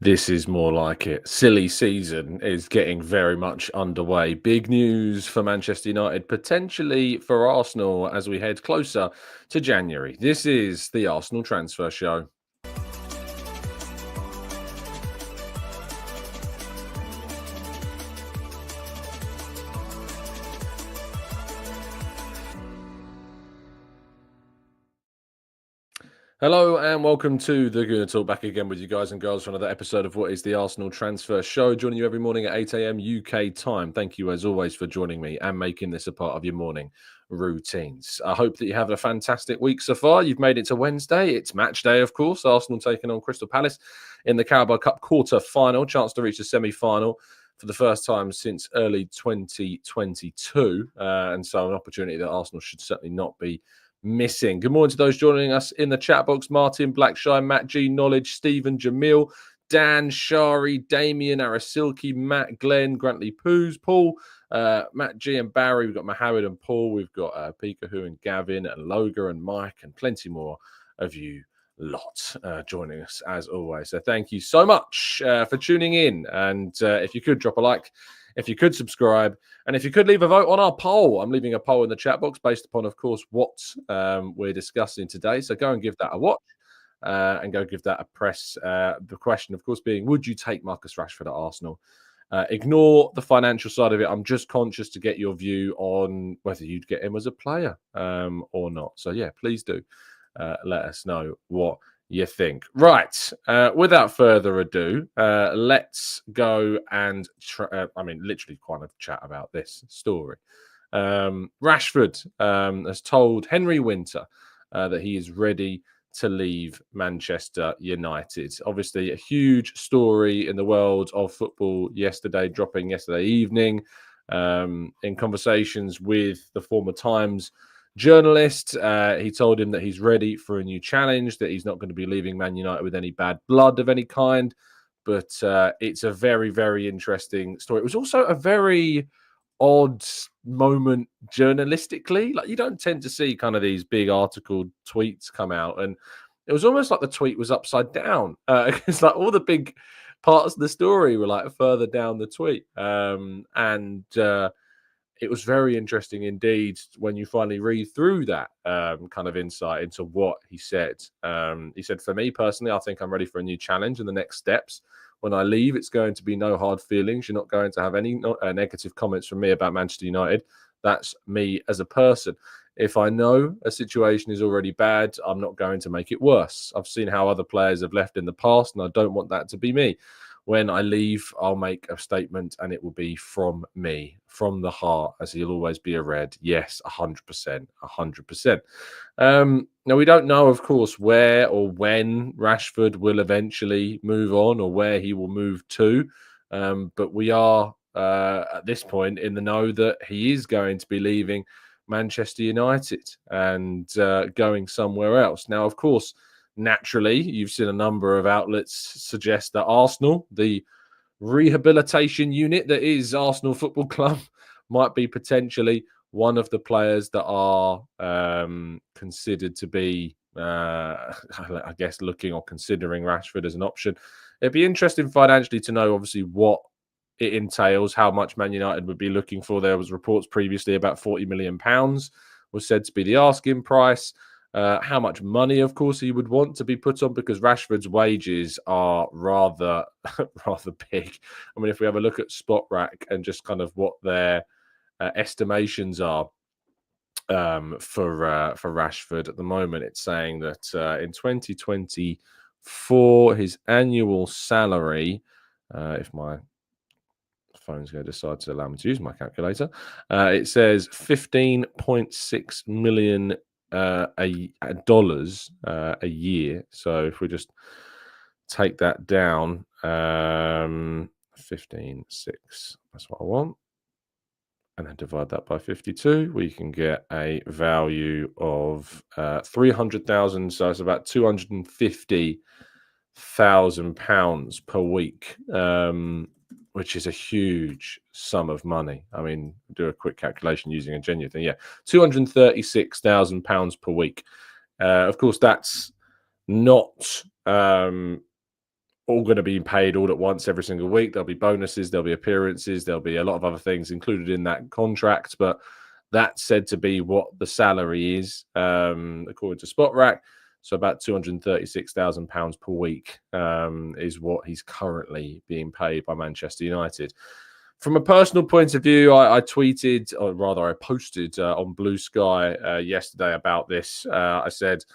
This is more like it. Silly season is getting very much underway. Big news for Manchester United, potentially for Arsenal as we head closer to January. This is the Arsenal Transfer Show. Hello and welcome to the Gooner Talk. Back again with you guys and girls for another episode of what is the Arsenal Transfer Show. Joining you every morning at 8 a.m. UK time. Thank you as always for joining me and making this a part of your morning routines. I hope that you have a fantastic week so far. You've made it to Wednesday. It's match day, of course. Arsenal taking on Crystal Palace in the Carabao Cup quarter final. Chance to reach the semi-final for the first time since early 2022. And so an opportunity that Arsenal should certainly not be missing. Good morning to those joining us in the chat box. Martin, Blackshire, Matt G, Knowledge, Stephen, Jamil, Dan, Shari, Damien, Arasilki, Matt, Glenn, Grantley Poos, Paul, Matt G and Barry. We've got Mohammed and Paul. We've got Pikahu and Gavin and Loga and Mike and plenty more of you lot joining us as always. So thank you so much for tuning in. And if you could drop a like, if you could subscribe, and if you could leave a vote on our poll. I'm leaving a poll in the chat box based upon, of course, what we're discussing today. So go and give that a watch and go give that a press. The question, of course, being, would you take Marcus Rashford at Arsenal? Ignore the financial side of it. I'm just conscious to get your view on whether you'd get him as a player or not. So, yeah, please do let us know what you think. Right. Without further ado, let's go and literally kind of chat about this story. Rashford has told Henry Winter that he is ready to leave Manchester United. Obviously, a huge story in the world of football dropping yesterday evening in conversations with the former Times journalist. He told him that he's ready for a new challenge, that he's not going to be leaving Man United with any bad blood of any kind. But it's a very, very interesting story. It was also a very odd moment journalistically. Like, you don't tend to see kind of these big article tweets come out, and it was almost like the tweet was upside down. It's like all the big parts of the story were like further down the tweet, it was very interesting indeed when you finally read through that kind of insight into what he said. He said, for me personally, I think I'm ready for a new challenge and the next steps. When I leave, it's going to be no hard feelings. You're not going to have any negative comments from me about Manchester United. That's me as a person. If I know a situation is already bad, I'm not going to make it worse. I've seen how other players have left in the past, and I don't want that to be me. When I leave, I'll make a statement and it will be from me, from the heart, as he'll always be a Red. Yes, 100%, 100%. Now, we don't know, of course, where or when Rashford will eventually move on or where he will move to. But we are, at this point, in the know that he is going to be leaving Manchester United and going somewhere else. Now, of course, naturally, you've seen a number of outlets suggest that Arsenal, the rehabilitation unit that is Arsenal Football Club, might be potentially one of the players that are considered to be, I guess, looking or considering Rashford as an option. It'd be interesting financially to know, obviously, what it entails, how much Man United would be looking for. There was reports previously about £40 million was said to be the asking price. How much money, of course, he would want to be put on, because Rashford's wages are rather big. I mean, if we have a look at SpotRack and just kind of what their estimations are for Rashford at the moment, it's saying that in 2024, his annual salary, if my phone's going to decide to allow me to use my calculator, it says $15.6 million dollars a year. So if we just take that down, 15.6, that's what I want, and then divide that by 52, we can get a value of 300,000. So it's about £250,000 per week, which is a huge sum of money. I mean, do a quick calculation using a genuine thing. Yeah, £236,000 per week. Of course, that's not all going to be paid all at once every single week. There'll be bonuses, there'll be appearances, there'll be a lot of other things included in that contract. But that's said to be what the salary is, according to SpotRack. So about £236,000 per week is what he's currently being paid by Manchester United. From a personal point of view, I tweeted, or rather I posted on Blue Sky yesterday about this. I said,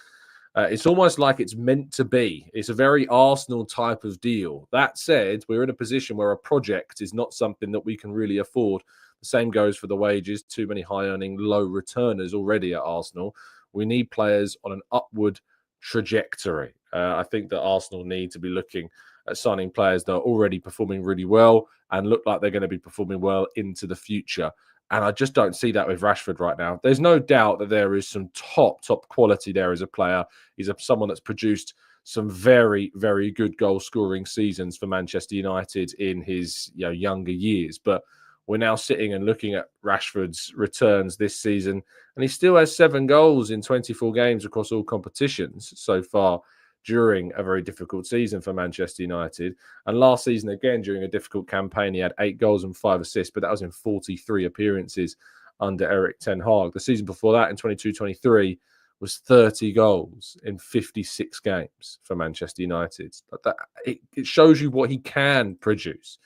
it's almost like it's meant to be. It's a very Arsenal type of deal. That said, we're in a position where a project is not something that we can really afford. The same goes for the wages. Too many high-earning, low returners already at Arsenal. We need players on an upward trajectory. I think that Arsenal need to be looking at signing players that are already performing really well and look like they're going to be performing well into the future. And I just don't see that with Rashford right now. There's no doubt that there is some top quality there as a player. He's someone that's produced some very, very good goal-scoring seasons for Manchester United in his younger years. But we're now sitting and looking at Rashford's returns this season, and he still has 7 goals in 24 games across all competitions so far during a very difficult season for Manchester United. And last season, again, during a difficult campaign, he had 8 goals and 5 assists, but that was in 43 appearances under Erik ten Hag. The season before that, in 22-23, was 30 goals in 56 games for Manchester United. But it shows you what he can produce.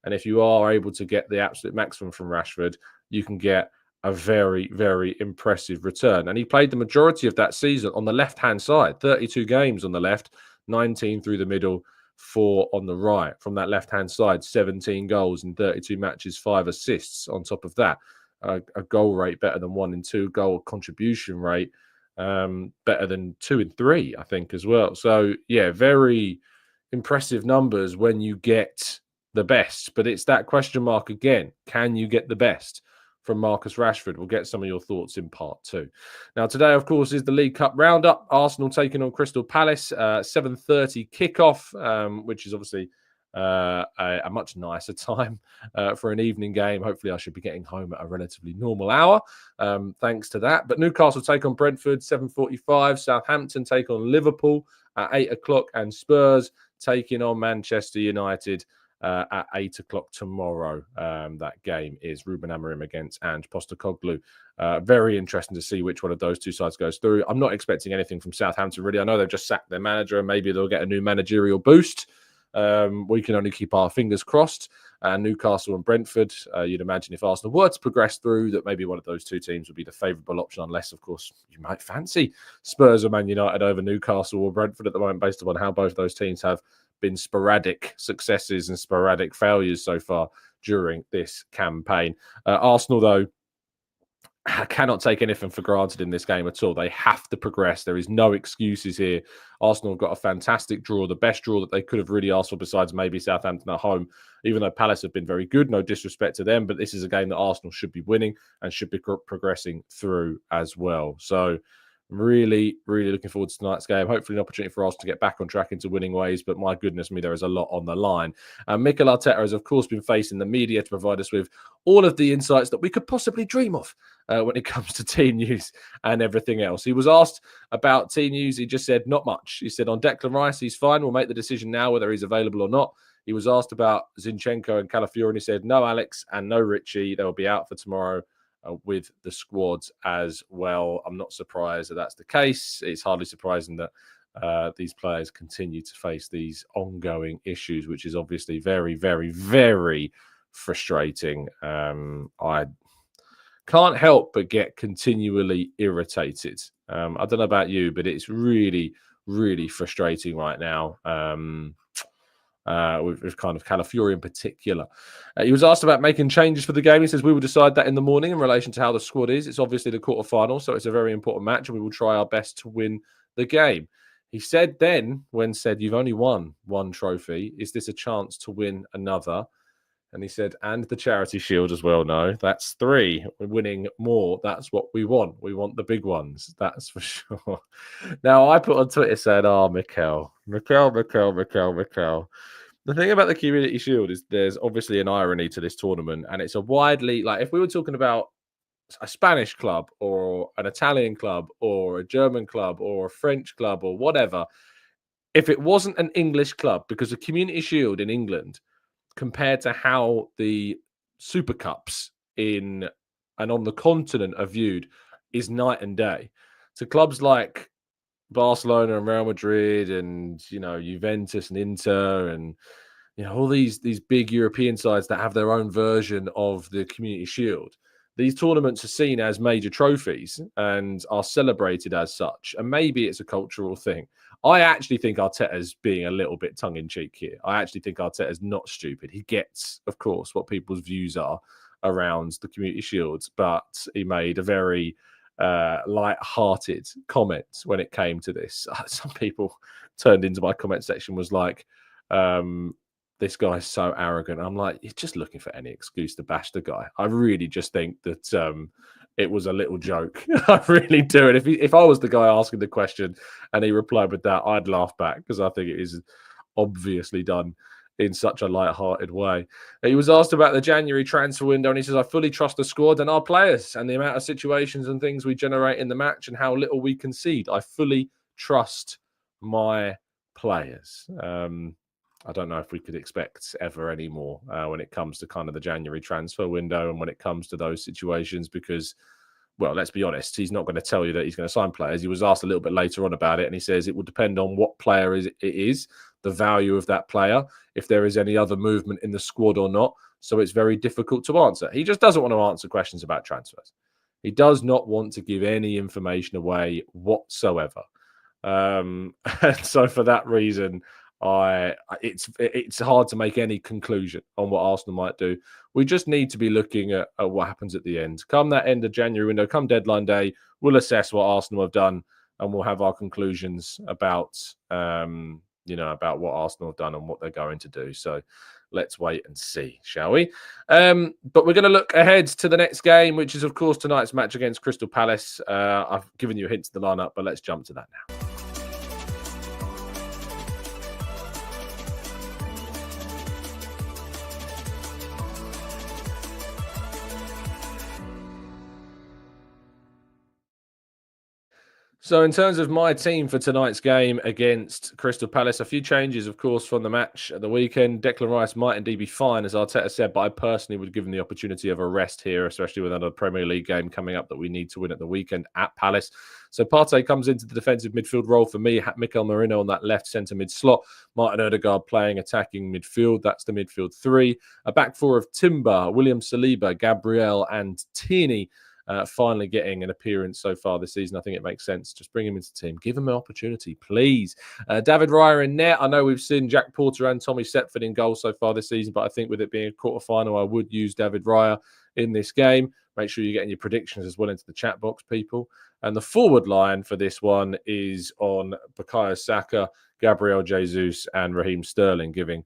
And if you are able to get the absolute maximum from Rashford, you can get a very, very impressive return. And he played the majority of that season on the left-hand side, 32 games on the left, 19 through the middle, 4 on the right. From that left-hand side, 17 goals in 32 matches, 5 assists on top of that. A goal rate better than 1 in 2, goal contribution rate better than 2 in 3, I think, as well. So, yeah, very impressive numbers when you get the best. But it's that question mark again. Can you get the best from Marcus Rashford? We'll get some of your thoughts in part 2. Now, today, of course, is the League Cup roundup. Arsenal taking on Crystal Palace, 7:30 kickoff, which is obviously a much nicer time for an evening game. Hopefully, I should be getting home at a relatively normal hour, thanks to that. But Newcastle take on Brentford, 7:45. Southampton take on Liverpool at 8 o'clock, and Spurs taking on Manchester United at 8 o'clock tomorrow. That game is Ruben Amorim against Ange Postecoglou. Very interesting to see which one of those two sides goes through. I'm not expecting anything from Southampton, really. I know they've just sacked their manager, and maybe they'll get a new managerial boost. We can only keep our fingers crossed. Newcastle and Brentford, you'd imagine if Arsenal were to progress through, that maybe one of those two teams would be the favourable option, unless, of course, you might fancy Spurs or Man United over Newcastle or Brentford at the moment, based upon how both those teams have been sporadic successes and sporadic failures so far during this campaign. Arsenal, though, cannot take anything for granted in this game at all. They have to progress. There is no excuses here. Arsenal have got a fantastic draw, the best draw that they could have really asked for, besides maybe Southampton at home, even though Palace have been very good. No disrespect to them, but this is a game that Arsenal should be winning and should be progressing through as well. So really, really looking forward to tonight's game. Hopefully an opportunity for us to get back on track into winning ways, but my goodness me, there is a lot on the line. Mikel Arteta has, of course, been facing the media to provide us with all of the insights that we could possibly dream of when it comes to team news and everything else. He was asked about team news. He just said, not much. He said, on Declan Rice, he's fine. We'll make the decision now whether he's available or not. He was asked about Zinchenko and Calafiori, and he said, no Alex and no Richie. They'll be out for tomorrow. With the squads as well. I'm not surprised that that's the case. It's hardly surprising that these players continue to face these ongoing issues, which is obviously very, very, very frustrating. I can't help but get continually irritated. I don't know about you, but it's really, really frustrating right now. With kind of Calafiori in particular. He was asked about making changes for the game. He says, we will decide that in the morning in relation to how the squad is. It's obviously the quarterfinal, so it's a very important match, and we will try our best to win the game. He said then, when said, you've only won 1 trophy, is this a chance to win another? And he said, and the Charity Shield as well. No, that's 3. We're winning more. That's what we want. We want the big ones. That's for sure. Now, I put on Twitter saying, Mikel. The thing about the Community Shield is there's obviously an irony to this tournament, and it's a widely, like, if we were talking about a Spanish club or an Italian club or a German club or a French club or whatever, if it wasn't an English club, because the Community Shield in England, compared to how the Super Cups in and on the continent are viewed, is night and day. So clubs like Barcelona and Real Madrid and Juventus and Inter and all these big European sides that have their own version of the Community Shield. These tournaments are seen as major trophies and are celebrated as such. And maybe it's a cultural thing. I actually think Arteta's being a little bit tongue-in-cheek here. I actually think Arteta's not stupid. He gets, of course, what people's views are around the Community Shields, but he made a very light-hearted comment when it came to this. Some people turned into my comment section was like, this guy's so arrogant. I'm like, you're just looking for any excuse to bash the guy. I really just think that it was a little joke. I really do. And if I was the guy asking the question and he replied with that, I'd laugh back because I think it is obviously done in such a light-hearted way. He was asked about the January transfer window and he says, I fully trust the squad and our players and the amount of situations and things we generate in the match and how little we concede. I fully trust my players. I don't know if we could expect ever any more when it comes to kind of the January transfer window and when it comes to those situations because, well, let's be honest, he's not going to tell you that he's going to sign players. He was asked a little bit later on about it and he says it will depend on what player it is, the value of that player, if there is any other movement in the squad or not. So it's very difficult to answer. He just doesn't want to answer questions about transfers. He does not want to give any information away whatsoever. And so for that reason, it's hard to make any conclusion on what Arsenal might do. We just need to be looking at what happens at the end. Come that end of January window, come deadline day, we'll assess what Arsenal have done and we'll have our conclusions about about what Arsenal have done and what they're going to do. So let's wait and see, shall we? But we're going to look ahead to the next game, which is, of course, tonight's match against Crystal Palace. I've given you a hint to the lineup, but let's jump to that now. So in terms of my team for tonight's game against Crystal Palace, a few changes, of course, from the match at the weekend. Declan Rice might indeed be fine, as Arteta said, but I personally would give him the opportunity of a rest here, especially with another Premier League game coming up that we need to win at the weekend at Palace. So Partey comes into the defensive midfield role for me. Mikel Arteta on that left centre mid slot. Martin Odegaard playing attacking midfield. That's the midfield three. A back four of Timber, William Saliba, Gabriel and Tierney. Finally getting an appearance so far this season. I think it makes sense. Just bring him into the team. Give him an opportunity, please. David Raya in net. I know we've seen Jack Porter and Tommy Setford in goal so far this season, but I think with it being a quarter-final, I would use David Raya in this game. Make sure you're getting your predictions as well into the chat box, people. And the forward line for this one is on Bukayo Saka, Gabriel Jesus, and Raheem Sterling, giving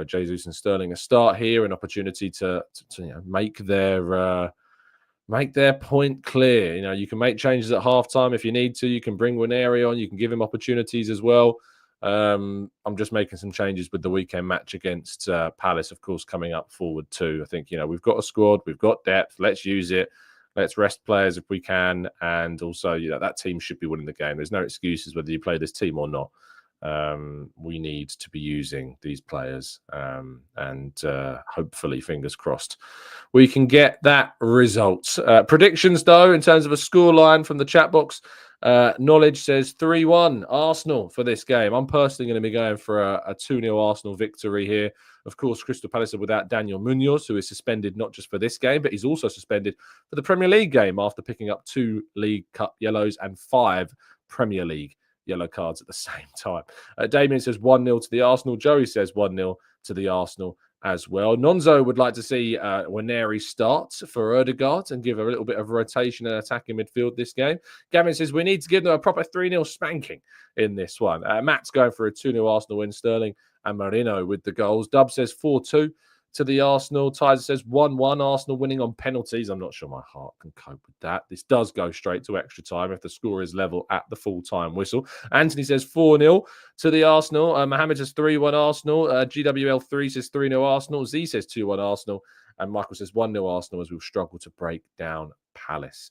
Jesus and Sterling a start here, an opportunity to make their point clear. You can make changes at halftime if you need to. You can bring Winery on. You can give him opportunities as well. I'm just making some changes with the weekend match against Palace, of course, coming up forward too. I think, we've got a squad. We've got depth. Let's use it. Let's rest players if we can. And also, that team should be winning the game. There's no excuses whether you play this team or not. We need to be using these players and hopefully, fingers crossed, we can get that result. Predictions, though, in terms of a scoreline from the chat box, Knowledge says 3-1 Arsenal for this game. I'm personally going to be going for a 2-0 Arsenal victory here. Of course, Crystal Palace are without Daniel Munoz, who is suspended not just for this game, but he's also suspended for the Premier League game after picking up 2 League Cup yellows and 5 Premier League yellow cards at the same time. Damien says 1-0 to the Arsenal. Joey says 1-0 to the Arsenal as well. Nonzo would like to see Winery start for Odegaard and give a little bit of rotation and attacking midfield this game. Gavin says we need to give them a proper 3-0 spanking in this one. Matt's going for a 2-0 Arsenal win. Sterling and Marino with the goals. Dub says 4-2 to the Arsenal. Tyler says 1-1 Arsenal winning on penalties. I'm not sure my heart can cope with that. This does go straight to extra time if the score is level at the full-time whistle. Anthony says 4-0 to the Arsenal. Mohammed says 3-1 Arsenal. GWL3 says 3-0 Arsenal. Z says 2-1 Arsenal. And Michael says 1-0 Arsenal as we'll struggle to break down Palace.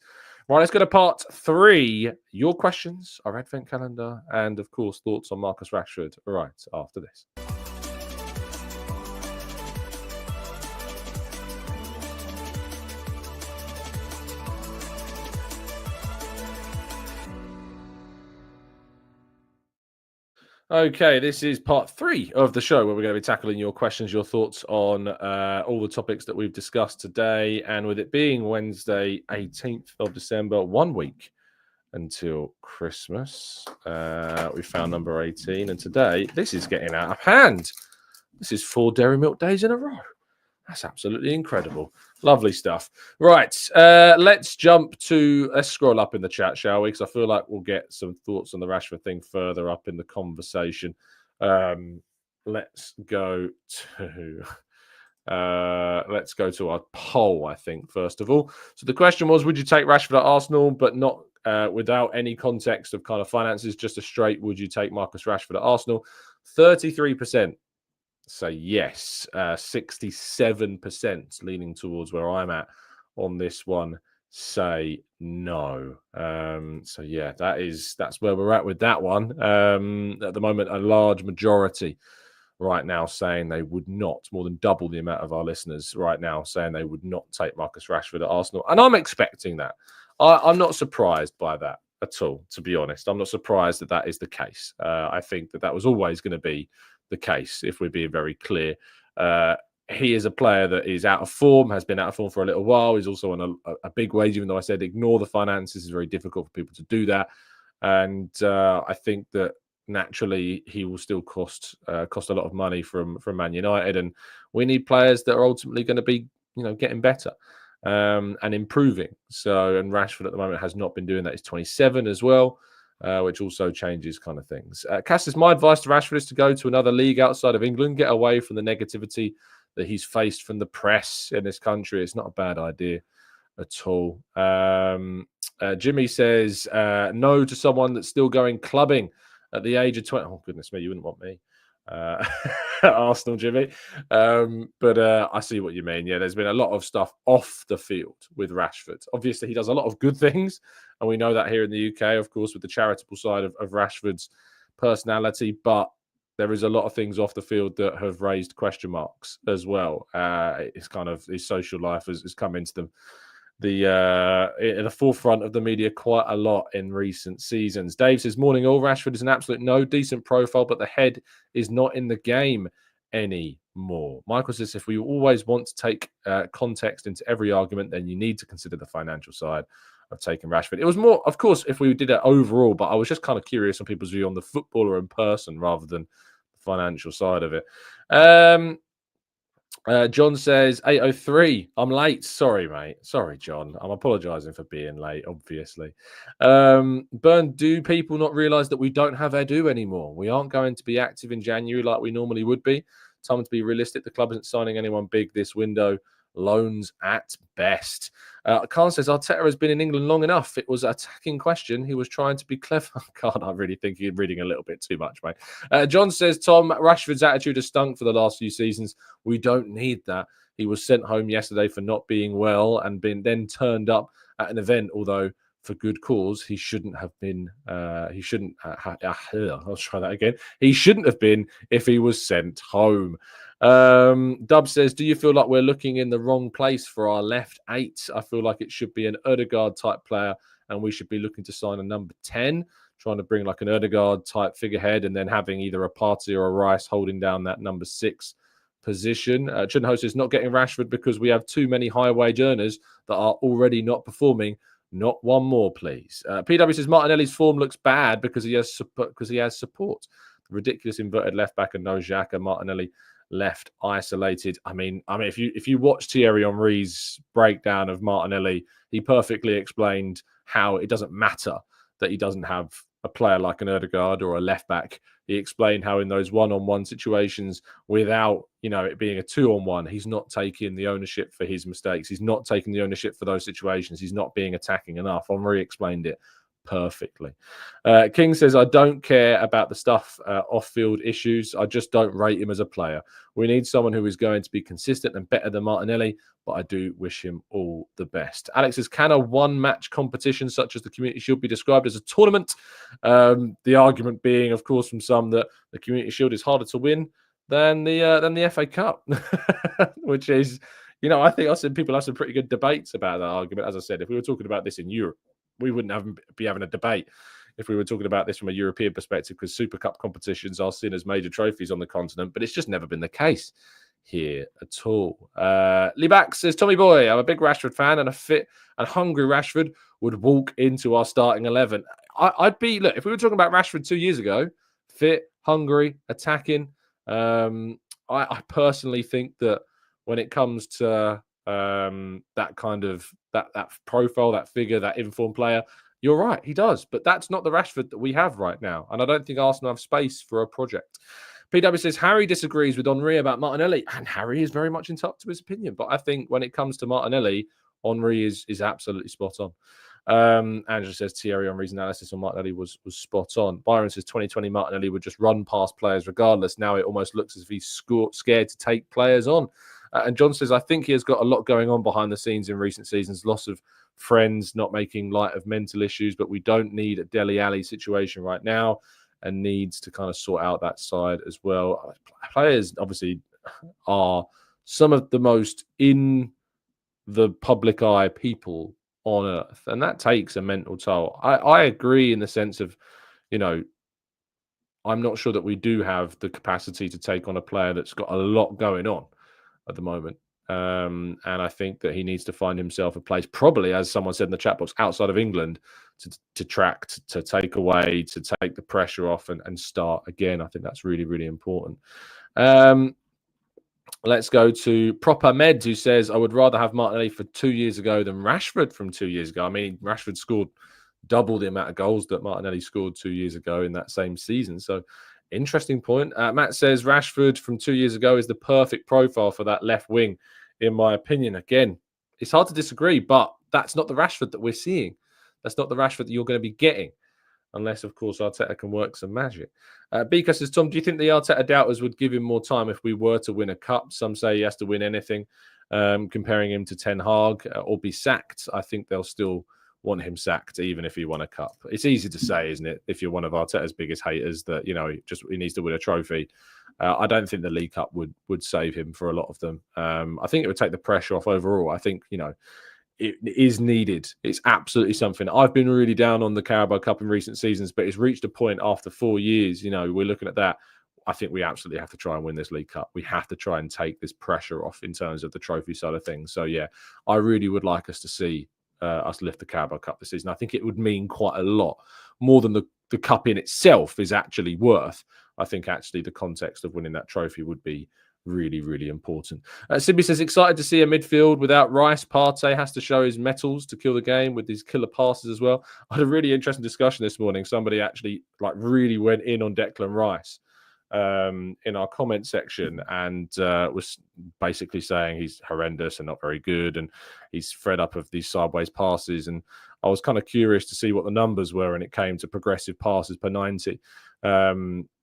Right, let's go to part 3. Your questions, our advent calendar, and of course, thoughts on Marcus Rashford right after this. Okay, this is part 3 of the show where we're going to be tackling your questions, your thoughts on all the topics that we've discussed today. And with it being Wednesday, 18th of December, 1 week until Christmas, we found number 18. And today, this is getting out of hand. This is 4 Dairy Milk days in a row. That's absolutely incredible. Lovely stuff. Right, let's scroll up in the chat, shall we? Because I feel like we'll get some thoughts on the Rashford thing further up in the conversation. Let's go to our poll, I think, first of all. So the question was, would you take Rashford at Arsenal, but not without any context of kind of finances, just a straight, would you take Marcus Rashford at Arsenal? 33% say yes, 67% leaning towards where I'm at on this one say no. So yeah, that's where we're at with that one. At the moment, a large majority right now saying they would not, more than double the amount of our listeners right now saying they would not take Marcus Rashford at Arsenal. And I'm expecting that. I'm not surprised by that at all, to be honest. I'm not surprised that that is the case. I think that was always going to be the case, if we're being very clear. He is a player that is out of form, has been out of form for a little while. He's also on a big wage, even though I said ignore the finances. It's very difficult for people to do that. And I think that naturally he will still cost a lot of money from Man United. And we need players that are ultimately going to be, getting better and improving. And Rashford at the moment has not been doing that. He's 27 as well. Which also changes kind of things. Cass says, my advice to Rashford is to go to another league outside of England, get away from the negativity that he's faced from the press in this country. It's not a bad idea at all. Jimmy says, no to someone that's still going clubbing at the age of 20. Oh, goodness me, you wouldn't want me. Arsenal, Jimmy. But I see what you mean. Yeah, there's been a lot of stuff off the field with Rashford. Obviously, he does a lot of good things, and we know that here in the UK, of course, with the charitable side of Rashford's personality. But there is a lot of things off the field that have raised question marks as well. It's kind of his social life has come into the forefront of the media quite a lot in recent seasons. Dave says, morning all, Rashford is an absolute no, decent profile, but the head is not in the game anymore. Michael says, if we always want to take context into every argument, then you need to consider the financial side of taking Rashford. It was more, of course, if we did it overall, but I was just kind of curious on people's view on the footballer in person rather than the financial side of it. John says 8:03. I'm late. Sorry, mate. Sorry, John. I'm apologising for being late, obviously. Burn, do people not realise that we don't have Edu anymore? We aren't going to be active in January like we normally would be. Time to be realistic. The club isn't signing anyone big this window. Loans at best. Khan says Arteta has been in England long enough. It was an attacking question. He was trying to be clever. God, I really think you're reading a little bit too much, mate. John says, Tom, Rashford's attitude has stunk for the last few seasons. We don't need that. He was sent home yesterday for not being well and then turned up at an event, although for good cause. He shouldn't have been. I'll try that again. He shouldn't have been if he was sent home. Dub says, do you feel like we're looking in the wrong place for our left 8? I feel like it should be an Ødegaard type player and we should be looking to sign a number 10, trying to bring like an Ødegaard type figurehead and then having either a Partey or a Rice holding down that number 6 position. Chunho says, not getting Rashford because we have too many high wage earners that are already not performing. Not one more, please. PW says, Martinelli's form looks bad because he has support. Ridiculous inverted left back and no Xhaka. Martinelli left isolated. I mean, if you watch Thierry Henry's breakdown of Martinelli, he perfectly explained how it doesn't matter that he doesn't have a player like an Ødegaard or a left back. He explained how in those one-on-one situations, without it being a 2-on-1, he's not taking the ownership for his mistakes. He's not taking the ownership for those situations. He's not being attacking enough. Henry explained it perfectly. King says, I don't care about the stuff off-field issues. I just don't rate him as a player. We need someone who is going to be consistent and better than Martinelli, but I do wish him all the best. Alex says, can a one-match competition such as the Community Shield be described as a tournament? The argument being, of course, from some that the Community Shield is harder to win than the FA Cup, which is, I think I've seen people have some pretty good debates about that argument. As I said, if we were talking about this in Europe, we wouldn't be having a debate if we were talking about this from a European perspective, because Super Cup competitions are seen as major trophies on the continent, but it's just never been the case here at all. Lee Back says, Tommy boy, I'm a big Rashford fan, and a fit and hungry Rashford would walk into our starting 11. I'd be, look, if we were talking about Rashford 2 years ago, fit, hungry, attacking, I personally think that when it comes to that kind of that profile, that figure, that informed player, you're right, he does. But that's not the Rashford that we have right now. And I don't think Arsenal have space for a project. PW says, Harry disagrees with Henry about Martinelli. And Harry is very much entitled to his opinion. But I think when it comes to Martinelli, Henry is absolutely spot on. Andrew says, Thierry Henry's analysis on Martinelli was spot on. Byron says, 2020 Martinelli would just run past players regardless. Now it almost looks as if he's scared to take players on. And John says, I think he has got a lot going on behind the scenes in recent seasons. Loss of friends, not making light of mental issues, but we don't need a Dele Alli situation right now, and needs to kind of sort out that side as well. Players obviously are some of the most in the public eye people on earth, and that takes a mental toll. I agree in the sense of, I'm not sure that we do have the capacity to take on a player that's got a lot going on at the moment. And I think that he needs to find himself a place, probably, as someone said in the chat box, outside of England, to track, to take away, to take the pressure off and start again. I think that's really, really important. Let's go to Proper Med, who says, I would rather have Martinelli for 2 years ago than Rashford from 2 years ago. I mean, Rashford scored double the amount of goals that Martinelli scored 2 years ago in that same season. So, interesting point. Matt says Rashford from 2 years ago is the perfect profile for that left wing, in my opinion. Again, it's hard to disagree, but that's not the Rashford that we're seeing. That's not the Rashford that you're going to be getting, unless, of course, Arteta can work some magic. Bika says, Tom, do you think the Arteta doubters would give him more time if we were to win a cup? Some say he has to win anything, comparing him to Ten Hag, or be sacked. I think they'll still want him sacked, even if he won a cup. It's easy to say, isn't it, if you're one of Arteta's biggest haters, that he needs to win a trophy. I don't think the League Cup would save him for a lot of them. I think it would take the pressure off overall. I think it is needed. It's absolutely something. I've been really down on the Carabao Cup in recent seasons, but it's reached a point after 4 years. We're looking at that. I think we absolutely have to try and win this League Cup. We have to try and take this pressure off in terms of the trophy side of things. So yeah, I really would like us to see us lift the Carabao Cup this season. I think it would mean quite a lot more than the cup in itself is actually worth. I think actually the context of winning that trophy would be really, really important. Sibby says, excited to see a midfield without Rice. Partey has to show his metals to kill the game with these killer passes as well. I had a really interesting discussion this morning. Somebody actually really went in on Declan Rice in our comment section, and was basically saying he's horrendous and not very good, and he's fed up of these sideways passes. And I was kind of curious to see what the numbers were when it came to progressive passes per 90.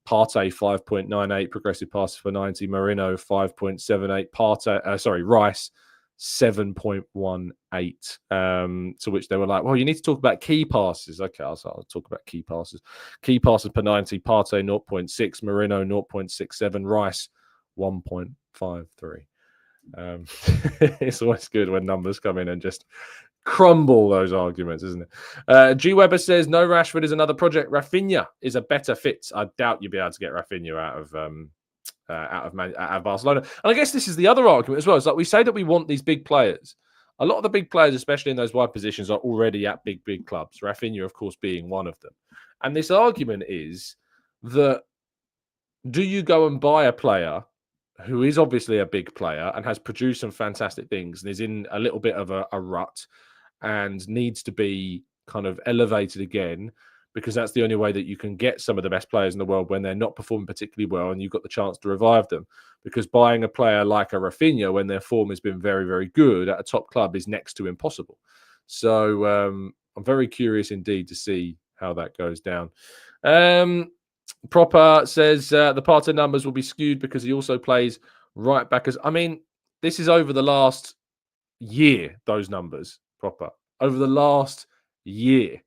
Partey 5.98 progressive passes per 90, Marino 5.78, Rice 7.18. To which they were like, well, you need to talk about key passes. Okay, I'll talk about key passes. Key passes per 90, Partey 0.6, Marino 0.67, Rice 1.53. It's always good when numbers come in and just crumble those arguments, isn't it? G Weber says, no, Rashford is another project. Rafinha is a better fit. I doubt you'll be able to get Rafinha out of Barcelona. And I guess this is the other argument as well. It's like we say that we want these big players. A lot of the big players, especially in those wide positions, are already at big clubs. Rafinha, of course, being one of them. And this argument is that, do you go and buy a player who is obviously a big player and has produced some fantastic things and is in a little bit of a rut and needs to be kind of elevated again, because that's the only way that you can get some of the best players in the world when they're not performing particularly well and you've got the chance to revive them? Because buying a player like a Rafinha when their form has been very, very good at a top club is next to impossible. So I'm very curious indeed to see how that goes down. Proper says the Partey numbers will be skewed because he also plays right back. I mean, this is over the last year, those numbers, Proper. Over the last year.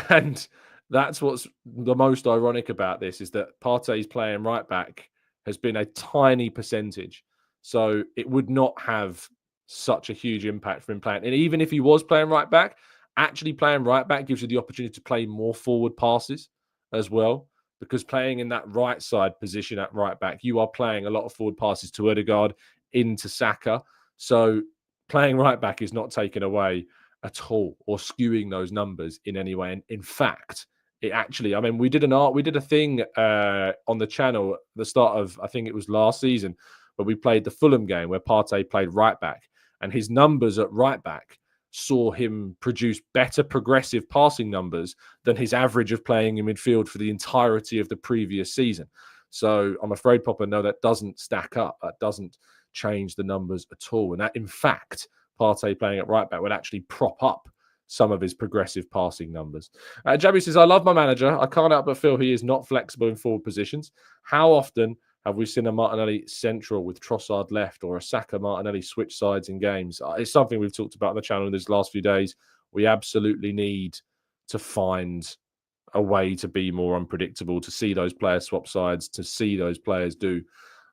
And that's what's the most ironic about this is that Partey's playing right back has been a tiny percentage. So it would not have such a huge impact for him playing. And even if he was playing right back, actually playing right back gives you the opportunity to play more forward passes as well. Because playing in that right side position at right back, you are playing a lot of forward passes to Odegaard, into Saka. So playing right back is not taken away at all or skewing those numbers in any way. And in fact, it actually, I mean, we did a thing on the channel at the start of, I think it was last season, where we played the Fulham game where Partey played right back, and his numbers at right back saw him produce better progressive passing numbers than his average of playing in midfield for the entirety of the previous season. So I'm afraid, Popper, no, that doesn't stack up. That doesn't change the numbers at all. And that, in fact, Partey playing at right back would actually prop up some of his progressive passing numbers. Jabby says, I love my manager. I can't help but feel he is not flexible in forward positions. How often have we seen a Martinelli central with Trossard left or a Saka Martinelli switch sides in games? It's something we've talked about on the channel in these last few days. We absolutely need to find a way to be more unpredictable, to see those players swap sides, to see those players do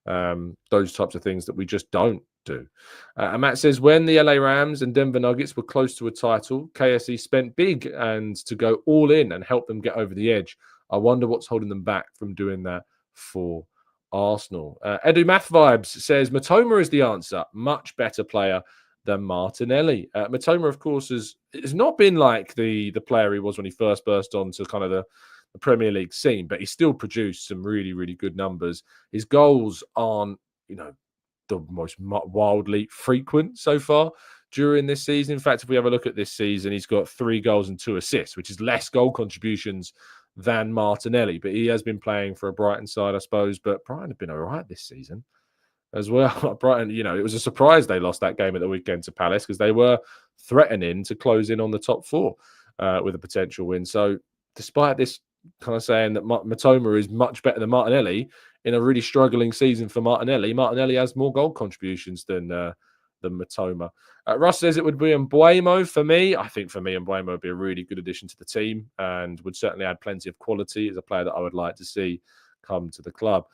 those types of things that we just don't do. And Matt says, when the LA Rams and Denver Nuggets were close to a title, KSE spent big and to go all in and help them get over the edge. I wonder what's holding them back from doing that for Arsenal. Edu Math Vibes says, Matoma is the answer. Much better player than Martinelli. Matoma, of course, has not been like the player he was when he first burst onto kind of the Premier League scene, but he still produced some really, really good numbers. His goals aren't, the most wildly frequent so far during this season. In fact, if we have a look at this season, he's got 3 goals and 2 assists, which is less goal contributions than Martinelli. But he has been playing for a Brighton side, I suppose. But Brighton have been all right this season as well. Brighton, it was a surprise they lost that game at the weekend to Palace because they were threatening to close in on the top 4 with a potential win. So despite this kind of saying that Matoma is much better than Martinelli in a really struggling season for Martinelli, Martinelli has more goal contributions than Matoma. Russ says it would be Mbeumo for me. I think for me, Mbeumo would be a really good addition to the team and would certainly add plenty of quality as a player that I would like to see come to the club.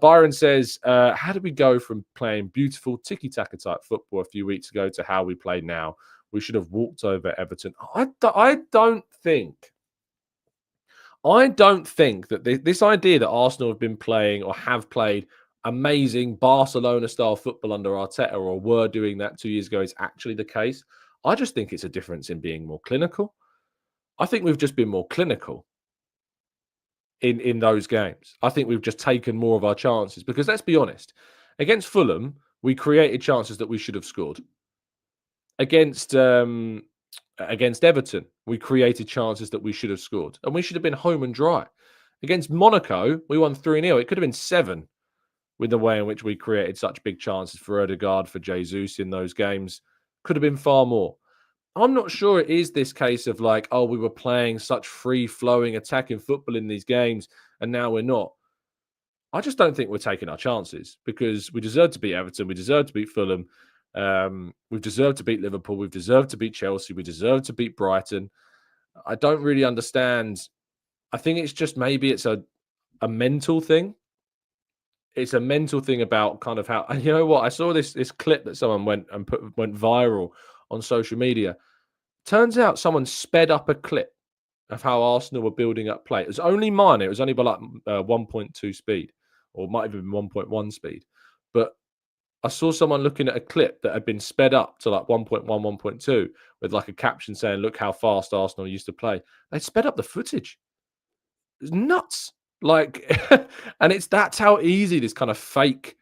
Byron says, how did we go from playing beautiful tiki-taka type football a few weeks ago to how we play now? We should have walked over Everton. I don't think that this idea that Arsenal have been playing or have played amazing Barcelona-style football under Arteta or were doing that 2 years ago is actually the case. I just think it's a difference in being more clinical. I think we've just been more clinical in those games. I think we've just taken more of our chances because let's be honest, against Fulham, we created chances that we should have scored. Against Everton, we created chances that we should have scored, and we should have been home and dry. Against Monaco, we won 3-0. It could have been 7 with the way in which we created such big chances for Odegaard, for Jesus in those games. Could have been far more. I'm not sure it is this case of like, oh, we were playing such free-flowing attacking football in these games, and now we're not. I just don't think we're taking our chances because we deserve to beat Everton. We deserve to beat Fulham. We've deserved to beat Liverpool. We've deserved to beat Chelsea. We deserve to beat Brighton. I don't really understand. I think it's just maybe it's a mental thing. It's a mental thing about kind of how, and you know what? I saw this clip that someone went viral on social media. Turns out someone sped up a clip of how Arsenal were building up play. It was only minor. It was only by like 1.2 speed, or might have been 1.1 speed. But I saw someone looking at a clip that had been sped up to like 1.1, 1.2 with like a caption saying, look how fast Arsenal used to play. They sped up the footage. It's nuts. Like, and that's how easy this kind of fake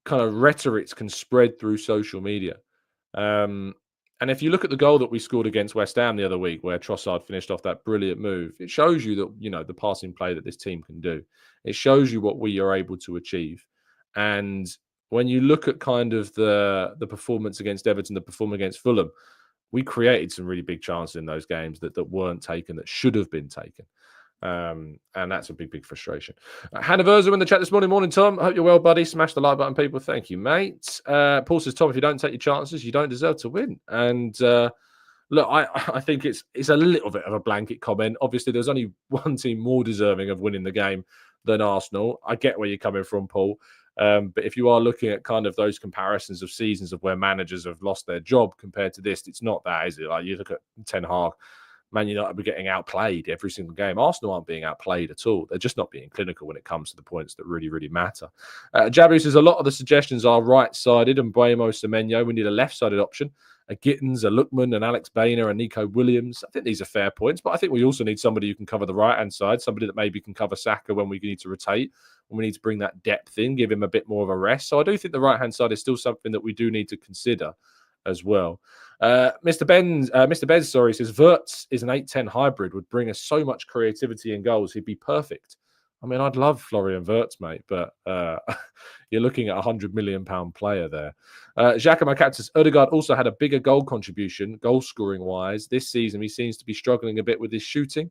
kind of rhetoric can spread through social media. And if you look at the goal that we scored against West Ham the other week, where Trossard finished off that brilliant move, it shows you that, the passing play that this team can do. It shows you what we are able to achieve. And when you look at kind of the performance against Everton, the performance against Fulham, we created some really big chances in those games that weren't taken, that should have been taken. And that's a big frustration. Hannah Verzo in the chat this morning. Morning, Tom. Hope you're well, buddy. Smash the like button, people. Thank you, mate. Paul says, Tom, if you don't take your chances, you don't deserve to win. And look, I think it's a little bit of a blanket comment. Obviously, there's only one team more deserving of winning the game than Arsenal. I get where you're coming from, Paul. But if you are looking at kind of those comparisons of seasons of where managers have lost their job compared to this, it's not that, is it? Like, you look at Ten Hag, Man United are getting outplayed every single game. Arsenal aren't being outplayed at all. They're just not being clinical when it comes to the points that really matter. Jabu says a lot of the suggestions are right-sided, and Buemo, Semenyo. We need a left-sided option. A Gittins, a Lookman, an Alex Bainer, and Nico Williams. I think these are fair points, but I think we also need somebody who can cover the right-hand side, somebody that maybe can cover Saka when we need to rotate, when we need to bring that depth in, give him a bit more of a rest. So I do think the right-hand side is still something that we do need to consider as well. Mr. Bez, says Wirtz is an 8-10 hybrid, would bring us so much creativity and goals. He'd be perfect. I mean, I'd love Florian Wirtz, mate, but you're looking at a £100 million player there. Xhaka Macactus, Odegaard also had a bigger goal contribution, goal-scoring wise. This season, he seems to be struggling a bit with his shooting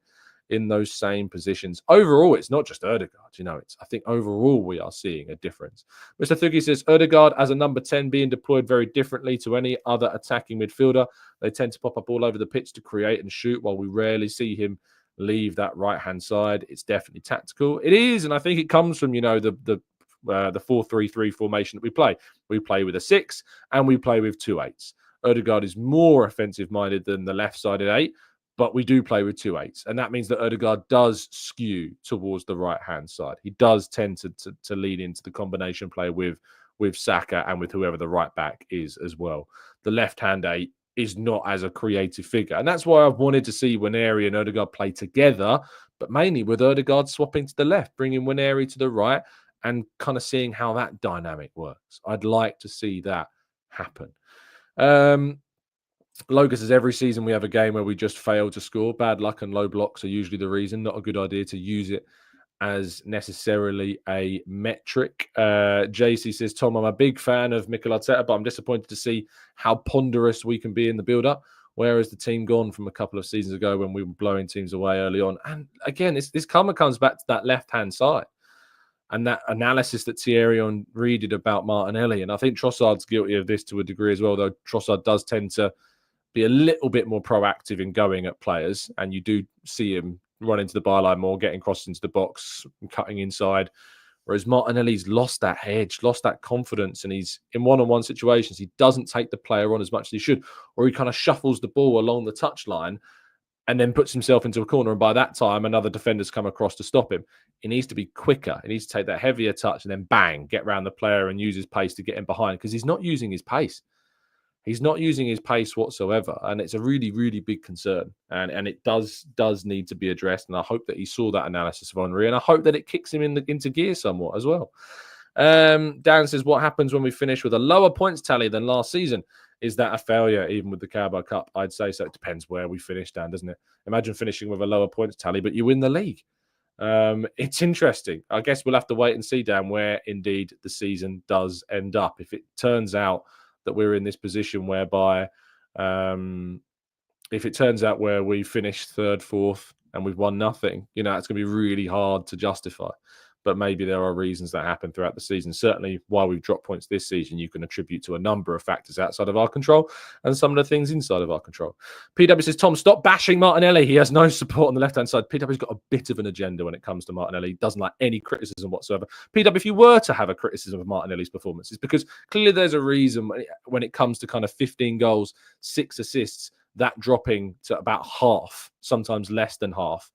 in those same positions. Overall, it's not just Odegaard, I think overall we are seeing a difference. Mr. Thuki says, Odegaard as a number 10 being deployed very differently to any other attacking midfielder. They tend to pop up all over the pitch to create and shoot, while we rarely see him leave that right-hand side. It's definitely tactical. It is, and I think it comes from, the 4-3-3 formation that we play. We play with a 6 and we play with 2 8s. Odegaard is more offensive-minded than the left-sided 8, but we do play with 2 8s. And that means that Odegaard does skew towards the right-hand side. He does tend to lean into the combination play with Saka and with whoever the right back is as well. The left-hand 8 is not as a creative figure. And that's why I've wanted to see Nwaneri and Odegaard play together, but mainly with Odegaard swapping to the left, bringing Nwaneri to the right, and kind of seeing how that dynamic works. I'd like to see that happen. Logan says, every season we have a game where we just fail to score. Bad luck and low blocks are usually the reason. Not a good idea to use it as necessarily a metric. JC says, Tom, I'm a big fan of Mikel Arteta, but I'm disappointed to see how ponderous we can be in the build-up. Where has the team gone from a couple of seasons ago when we were blowing teams away early on? And again, this comes back to that left-hand side and that analysis that Thierry Henry did about Martinelli. And I think Trossard's guilty of this to a degree as well, though Trossard does tend to be a little bit more proactive in going at players, and you do see him run into the byline more, getting crossed into the box, and cutting inside. Whereas Martinelli's lost that edge, lost that confidence, and he's in one-on-one situations. He doesn't take the player on as much as he should, or he kind of shuffles the ball along the touchline and then puts himself into a corner. And by that time, another defender's come across to stop him. He needs to be quicker. He needs to take that heavier touch and then bang, get around the player and use his pace to get him behind, because he's not using his pace. He's not using his pace whatsoever, and it's a really big concern. And it does need to be addressed. And I hope that he saw that analysis of Henry, and I hope that it kicks him into gear somewhat as well. Dan says, what happens when we finish with a lower points tally than last season? Is that a failure, even with the Carabao Cup? I'd say so. It depends where we finish, Dan, doesn't it? Imagine finishing with a lower points tally, but you win the league. It's interesting. I guess we'll have to wait and see, Dan, where indeed the season does end up. If it turns out that we're in this position whereby, if it turns out where we finish third, fourth, and we've won nothing, it's going to be really hard to justify. But maybe there are reasons that happen throughout the season. Certainly, why we've dropped points this season, you can attribute to a number of factors outside of our control and some of the things inside of our control. PW says, Tom, stop bashing Martinelli. He has no support on the left-hand side. PW's got a bit of an agenda when it comes to Martinelli. He doesn't like any criticism whatsoever. PW, if you were to have a criticism of Martinelli's performance, it's because clearly there's a reason when it comes to kind of 15 goals, 6 assists, that dropping to about half, sometimes less than half.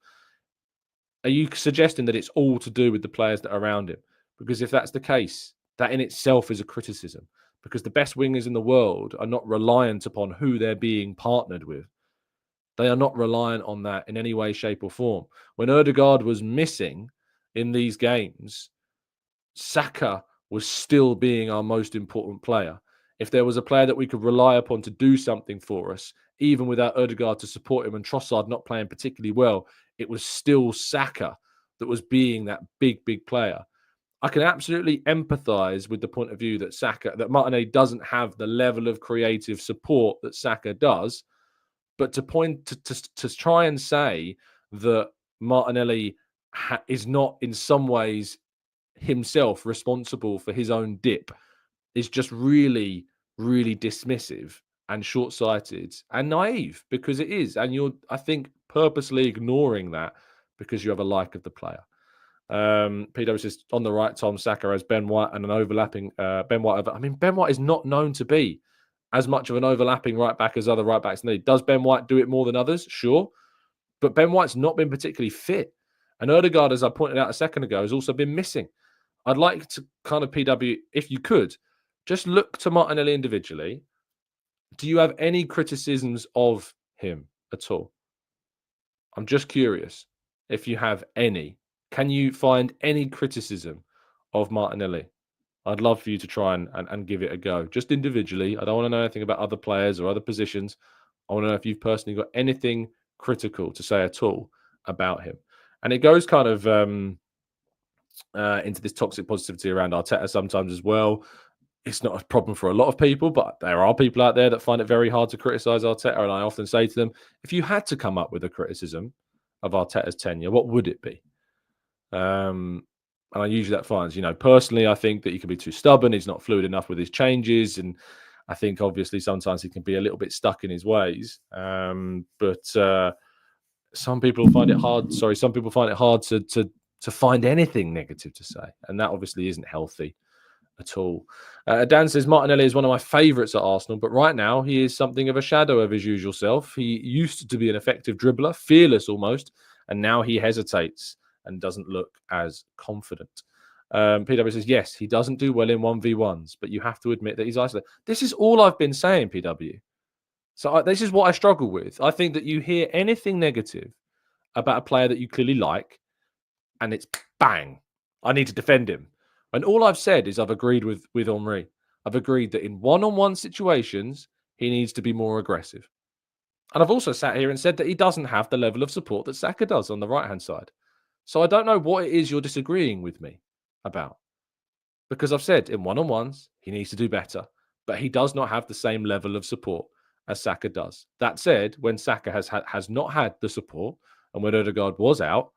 Are you suggesting that it's all to do with the players that are around him? Because if that's the case, that in itself is a criticism. Because the best wingers in the world are not reliant upon who they're being partnered with. They are not reliant on that in any way, shape, or form. When Odegaard was missing in these games, Saka was still being our most important player. If there was a player that we could rely upon to do something for us, even without Odegaard to support him and Trossard not playing particularly well, it was still Saka that was being that big player. I can absolutely empathise with the point of view that Martinelli doesn't have the level of creative support that Saka does, But to point to try and say that Martinelli is not in some ways himself responsible for his own dip is just really, really dismissive and short-sighted and naive, because it is. And you're, I think, purposely ignoring that because you have a like of the player. PW says on the right, Tom Saka has Ben White and an overlapping Ben White. I mean, Ben White is not known to be as much of an overlapping right back as other right backs need. Does Ben White do it more than others? Sure. But Ben White's not been particularly fit. And Odegaard, as I pointed out a second ago, has also been missing. I'd like to kind of PW, if you could, just look to Martinelli individually. Do you have any criticisms of him at all? I'm just curious if you have any. Can you find any criticism of Martinelli? I'd love for you to try and give it a go, just individually. I don't want to know anything about other players or other positions. I want to know if you've personally got anything critical to say at all about him. And it goes kind of into this toxic positivity around Arteta sometimes as well. It's not a problem for a lot of people, but there are people out there that find it very hard to criticize Arteta. And I often say to them, if you had to come up with a criticism of Arteta's tenure, what would it be? And I usually that finds, personally, I think that he can be too stubborn. He's not fluid enough with his changes. And I think obviously sometimes he can be a little bit stuck in his ways. But some people find it hard. Some people find it hard to find anything negative to say. And that obviously isn't healthy at all. Dan says Martinelli is one of my favourites at Arsenal, but right now he is something of a shadow of his usual self. He used to be an effective dribbler, fearless almost, and now he hesitates and doesn't look as confident. PW says, yes, he doesn't do well in 1v1s, but you have to admit that he's isolated. This is all I've been saying, PW. So this is what I struggle with. I think that you hear anything negative about a player that you clearly like, and it's bang, I need to defend him. And all I've said is I've agreed with Henry. I've agreed that in one-on-one situations, he needs to be more aggressive. And I've also sat here and said that he doesn't have the level of support that Saka does on the right-hand side. So I don't know what it is you're disagreeing with me about. Because I've said in one-on-ones, he needs to do better. But he does not have the same level of support as Saka does. That said, when Saka has not had the support, and when Odegaard was out,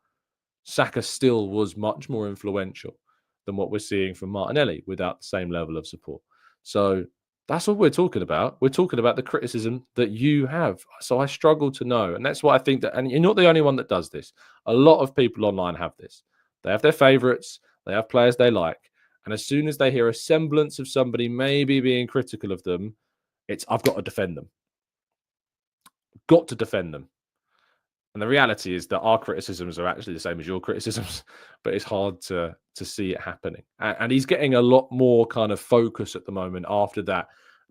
Saka still was much more influential than what we're seeing from Martinelli without the same level of support. So that's what we're talking about. We're talking about the criticism that you have. So I struggle to know. And that's why I think that, and you're not the only one that does this. A lot of people online have this. They have their favourites. They have players they like. And as soon as they hear a semblance of somebody maybe being critical of them, it's, I've got to defend them. Got to defend them. And the reality is that our criticisms are actually the same as your criticisms, but it's hard to see it happening. And he's getting a lot more kind of focus at the moment after that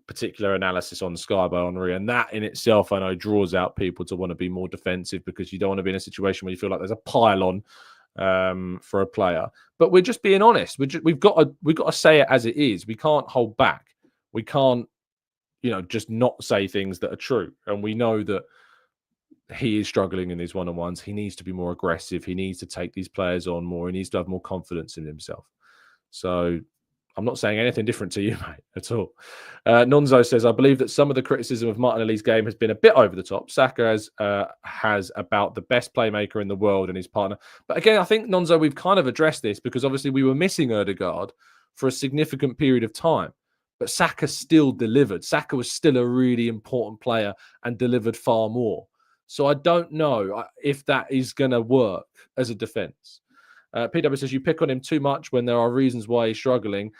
particular analysis on Sky by Henry. And that in itself, I know, draws out people to want to be more defensive because you don't want to be in a situation where you feel like there's a pile on for a player. But we're just being honest. We've got to say it as it is. We can't hold back. We can't, just not say things that are true. And we know that he is struggling in these one-on-ones. He needs to be more aggressive. He needs to take these players on more. He needs to have more confidence in himself. So I'm not saying anything different to you, mate, at all. Nonzo says, I believe that some of the criticism of Martinelli's game has been a bit over the top. Saka has about the best playmaker in the world and his partner. But again, I think, Nonzo, we've kind of addressed this because obviously we were missing Odegaard for a significant period of time. But Saka still delivered. Saka was still a really important player and delivered far more. So I don't know if that is going to work as a defense. PW says you pick on him too much when there are reasons why he's struggling.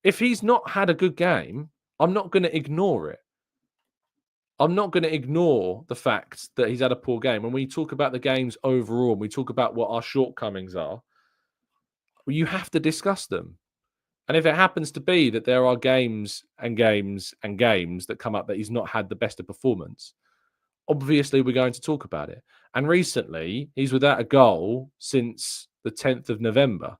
If he's not had a good game, I'm not going to ignore it. I'm not going to ignore the fact that he's had a poor game. When we talk about the games overall, and we talk about what our shortcomings are, you have to discuss them. And if it happens to be that there are games and games and games that come up that he's not had the best of performance, obviously we're going to talk about it. And recently, he's without a goal since the 10th of November,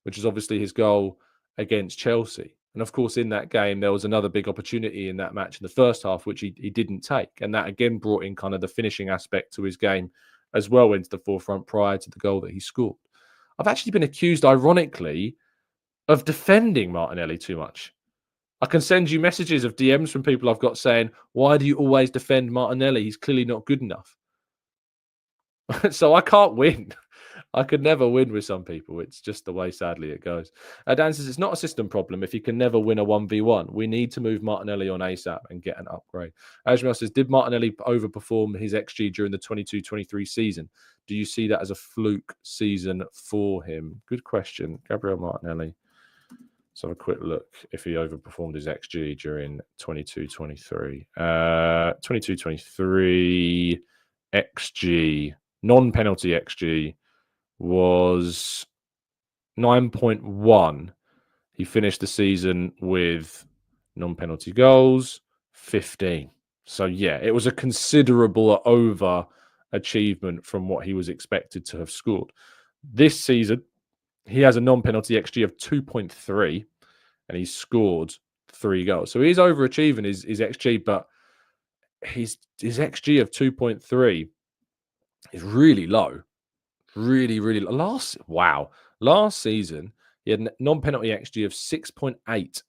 which is obviously his goal against Chelsea. And of course, in that game, there was another big opportunity in that match in the first half, which he didn't take. And that again brought in kind of the finishing aspect to his game as well into the forefront prior to the goal that he scored. I've actually been accused, ironically, of defending Martinelli too much I can send you messages of DMs from people I've got saying, "Why do you always defend Martinelli? He's clearly not good enough." So I can't win. I could never win with some people. It's just the way, sadly, it goes. Dan says it's not a system problem if you can never win a 1v1. We need to move Martinelli on ASAP and get an upgrade. Ajmal says, did Martinelli overperform his XG during the 22-23 season? Do you see that as a fluke season for him? Good question. Gabriel Martinelli. Let's have a quick look if he overperformed his XG during 22-23. 22-23 XG, non-penalty XG was 9.1. He finished the season with non-penalty goals, 15. So, yeah, it was a considerable overachievement from what he was expected to have scored. This season, he has a non-penalty XG of 2.3, and he's scored 3 goals. So he's overachieving his XG, but his XG of 2.3 is really low. Really, really last season he had non-penalty XG of 6.8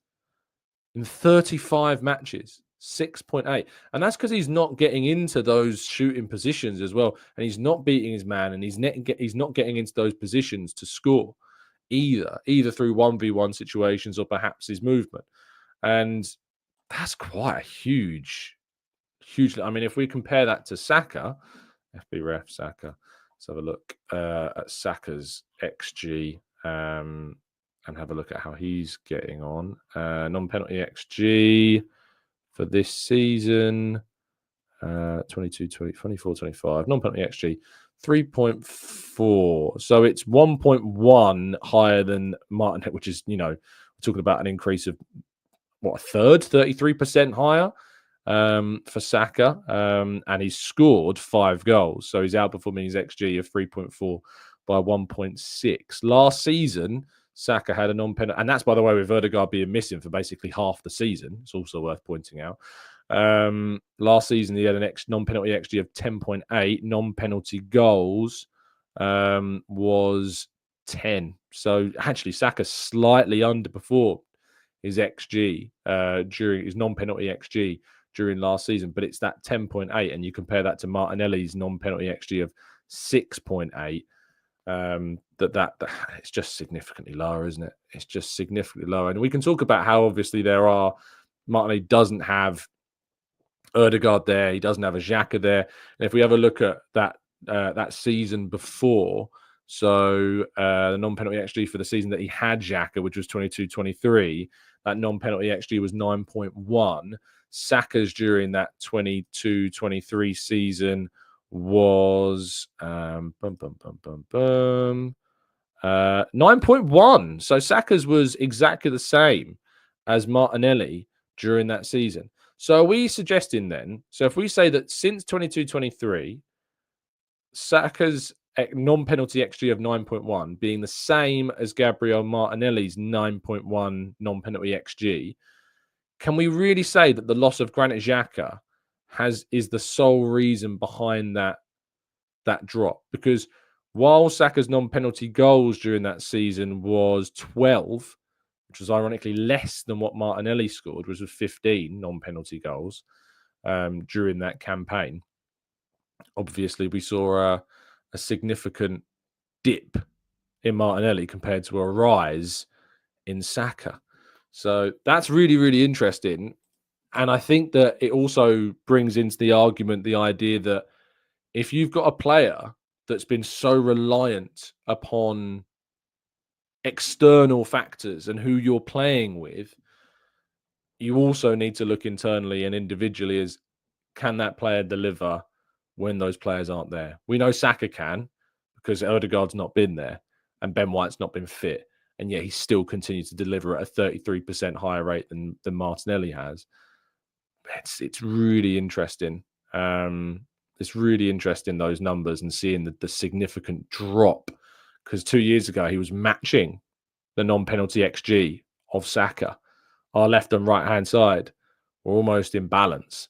in 35 matches. 6.8, and that's because he's not getting into those shooting positions as well, and he's not beating his man, and he's not getting into those positions to score either through 1v1 situations or perhaps his movement, and that's quite a huge. I mean, if we compare that to Saka, FB ref Saka. Let's have a look at Saka's XG and have a look at how he's getting on. Non-penalty XG for this season, 22, 20, 24, 25. Non-penalty XG, 3.4. So it's 1.1 higher than Martin, which is, we're talking about an increase of, a third, 33% higher. For Saka, and he's scored 5 goals. So he's outperforming his XG of 3.4 by 1.6. Last season, Saka had a non-penalty, and that's, by the way, with Ødegaard being missing for basically half the season. It's also worth pointing out. Last season, he had an non-penalty XG of 10.8. Non-penalty goals was 10. So actually, Saka slightly underperformed his XG during his non-penalty XG during last season, but it's that 10.8, and you compare that to Martinelli's non-penalty XG of 6.8. That it's just significantly lower, isn't it? It's just significantly lower, and we can talk about how obviously Martinelli doesn't have Ødegaard there, he doesn't have a Xhaka there, and if we have a look at that season before. So the non-penalty XG for the season that he had Xhaka, which was 22-23, that non-penalty XG was 9.1. Saka's during that 22-23 season was 9.1. So Saka's was exactly the same as Martinelli during that season. So are we suggesting then, so if we say that since 22-23, Saka's non-penalty XG of 9.1 being the same as Gabriel Martinelli's 9.1 non-penalty XG, can we really say that the loss of Granit Xhaka is the sole reason behind that drop? Because while Saka's non-penalty goals during that season was 12, which was ironically less than what Martinelli scored, which was 15 non-penalty goals during that campaign, obviously we saw a significant dip in Martinelli compared to a rise in Saka. So that's really, really interesting. And I think that it also brings into the argument the idea that if you've got a player that's been so reliant upon external factors and who you're playing with, you also need to look internally and individually as, can that player deliver when those players aren't there? We know Saka can, because Ødegaard's not been there and Ben White's not been fit. And yet he still continues to deliver at a 33% higher rate than Martinelli has. It's really interesting. It's really interesting, those numbers, and seeing the significant drop. Because 2 years ago, he was matching the non-penalty XG of Saka. Our left and right-hand side were almost in balance.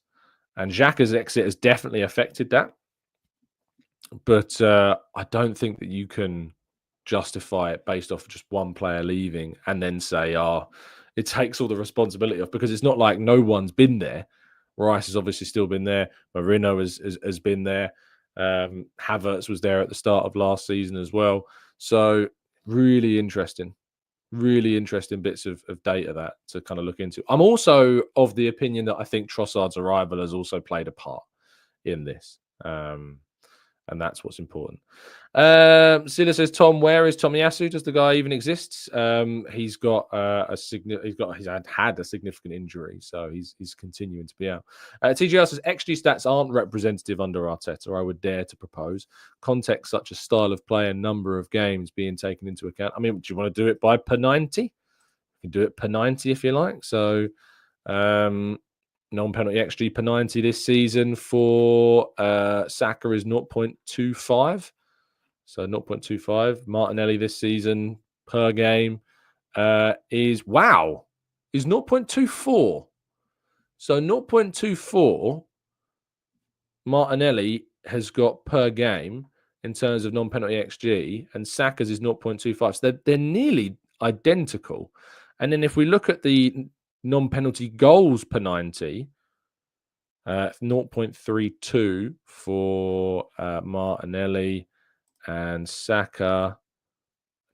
And Xhaka's exit has definitely affected that. But I don't think that you can justify it based off just one player leaving and then say, it takes all the responsibility off, because it's not like no one's been there. Rice has obviously still been there. Marino has been there. Havertz was there at the start of last season as well. So really interesting bits of data that to kind of look into. I'm also of the opinion that I think Trossard's arrival has also played a part in this. And that's what's important. Sila says, Tom, where is Tomiyasu? Does the guy even exist? He's had a significant injury, so he's continuing to be out. TGR says XG stats aren't representative under Arteta, I would dare to propose. Context such as style of play and number of games being taken into account. I mean, do you want to do it by per 90? You can do it per 90 if you like. So non-penalty XG per 90 this season for Saka is 0.25. So 0.25. Martinelli this season per game is 0.24. So 0.24 Martinelli has got per game in terms of non-penalty XG, and Saka's is 0.25. So they're nearly identical. And then if we look at the non-penalty goals per 90, 0.32 for Martinelli, and Saka,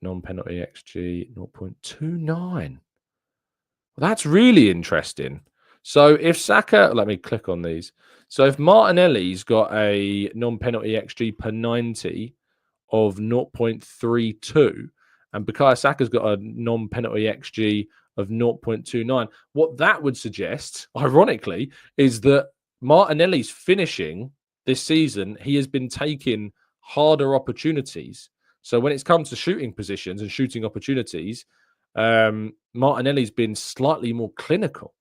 non-penalty XG, 0.29. Well, that's really interesting. So if Saka, let me click on these. So if Martinelli's got a non-penalty XG per 90 of 0.32, and Bukayo Saka's got a non-penalty XG of 0.29, what that would suggest, ironically, is that Martinelli's finishing this season, he has been taking harder opportunities. So when it's come to shooting positions and shooting opportunities, Martinelli's been slightly more clinical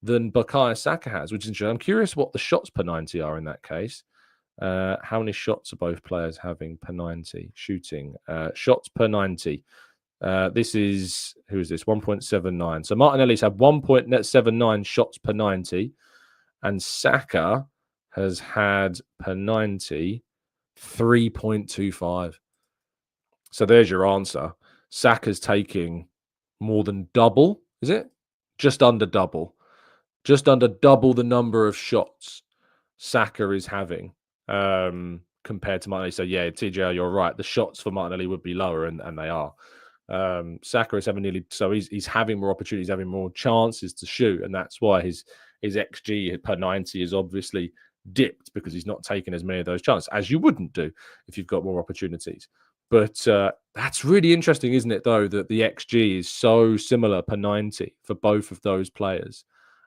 than Bukayo Saka has, which is interesting. I'm curious what the shots per 90 are in that case. How many shots are both players having per 90 shooting? Shots per 90. This is, who is this? 1.79. So Martinelli's had 1.79 shots per 90, and Saka has had per 90 3.25. So there's your answer. Saka's taking more than double, is it? Just under double. Just under double the number of shots Saka is having compared to Martinelli. So yeah, TJ, you're right. The shots for Martinelli would be lower, and they are. Saka is having nearly, so he's having more opportunities, having more chances to shoot, and that's why his XG per 90 is obviously dipped, because he's not taking as many of those chances as you wouldn't do if you've got more opportunities. But that's really interesting, isn't it, though, that the XG is so similar per 90 for both of those players.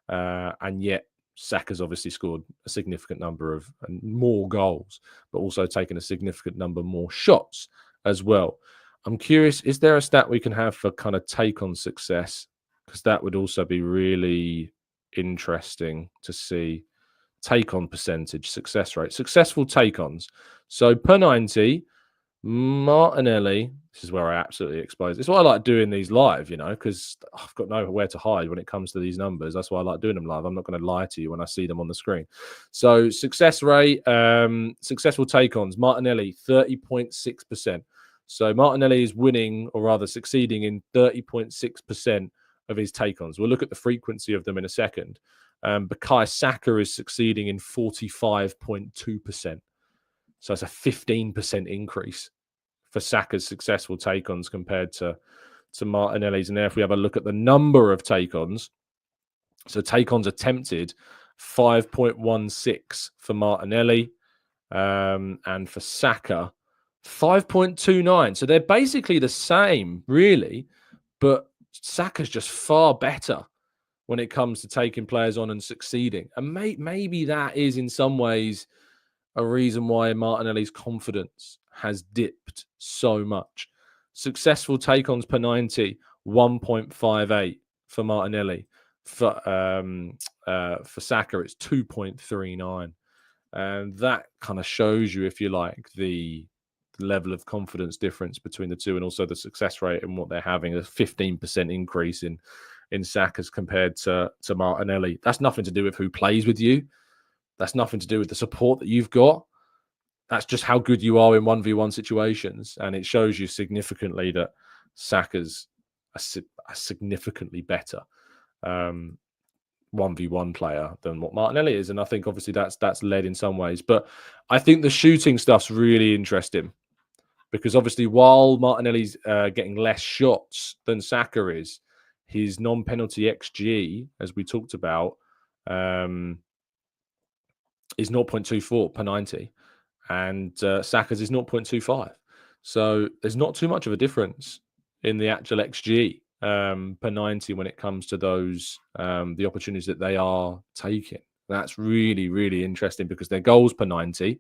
And yet Saka's obviously scored a significant number of more goals, but also taken a significant number more shots as well. I'm curious, is there a stat we can have for kind of take on success? Because that would also be really interesting to see. Take on percentage, success rate, successful take ons. So per 90, Martinelli, this is where I absolutely expose. It's why I like doing these live, because I've got nowhere to hide when it comes to these numbers. That's why I like doing them live. I'm not going to lie to you when I see them on the screen. So success rate, successful take-ons, Martinelli, 30.6%. So Martinelli is winning, or rather succeeding in 30.6% of his take-ons. We'll look at the frequency of them in a second. Bukayo Saka is succeeding in 45.2%. So it's a 15% increase for Saka's successful take-ons compared to Martinelli's. And there, if we have a look at the number of take-ons, so take-ons attempted, 5.16 for Martinelli, and for Saka, 5.29. So they're basically the same, really, but Saka's just far better when it comes to taking players on and succeeding. And maybe that is in some ways a reason why Martinelli's confidence has dipped so much. Successful take-ons per 90, 1.58 for Martinelli. For Saka, it's 2.39. And that kind of shows you, if you like, the level of confidence difference between the two, and also the success rate and what they're having, a 15% increase in Saka's compared to Martinelli. That's nothing to do with who plays with you. That's nothing to do with the support that you've got. That's just how good you are in 1v1 situations. And it shows you significantly that Saka's significantly better 1v1 player than what Martinelli is. And I think obviously that's led in some ways. But I think the shooting stuff's really interesting because obviously while Martinelli's getting less shots than Saka is, his non-penalty XG, as we talked about, is 0.24 per 90. And Saka's is 0.25. So there's not too much of a difference in the actual XG per 90 when it comes to those the opportunities that they are taking. That's really, really interesting because their goals per 90,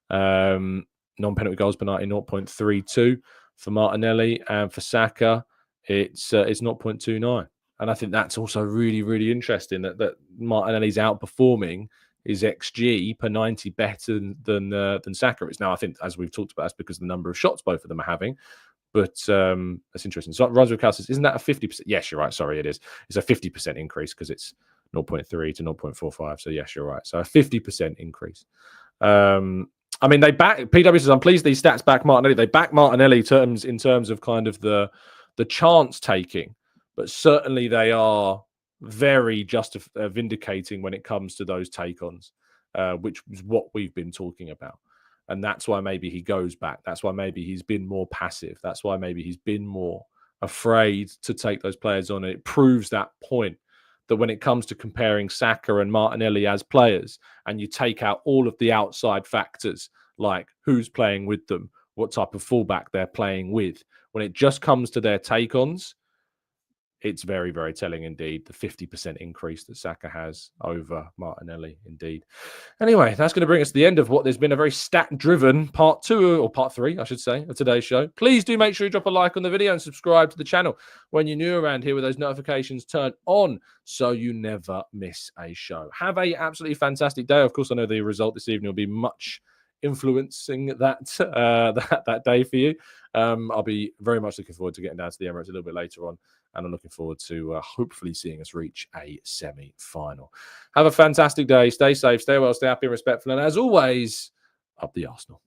non-penalty goals per 90, 0.32 for Martinelli, and for Saka, it's 0.29. And I think that's also really, really interesting that Martinelli's outperforming his XG per 90 better than Saka is. Now, I think, as we've talked about, that's because of the number of shots both of them are having. But that's interesting. So Roswell Cal says, isn't that a 50%? Yes, you're right. Sorry, it is. It's a 50% increase because it's 0.3 to 0.45. So yes, you're right. So a 50% increase. I mean, they back PW says, I'm pleased these stats back Martinelli. They back Martinelli in terms of kind of the chance taking, but certainly they are very vindicating when it comes to those take-ons, which is what we've been talking about. And that's why maybe he goes back. That's why maybe he's been more passive. That's why maybe he's been more afraid to take those players on. And it proves that point that when it comes to comparing Saka and Martinelli as players, and you take out all of the outside factors, like who's playing with them, what type of fullback they're playing with, when it just comes to their take-ons, it's very, very telling indeed, the 50% increase that Saka has over Martinelli, indeed. Anyway, that's going to bring us to the end of what has been a very stat-driven part 2, or part 3, I should say, of today's show. Please do make sure you drop a like on the video and subscribe to the channel when you're new around here with those notifications turned on so you never miss a show. Have a absolutely fantastic day. Of course, I know the result this evening will be much influencing that day for you. I'll be very much looking forward to getting down to the Emirates a little bit later on, and I'm looking forward to hopefully seeing us reach a semi-final. Have a fantastic day. Stay safe, stay well, stay happy and respectful, and as always, up the Arsenal.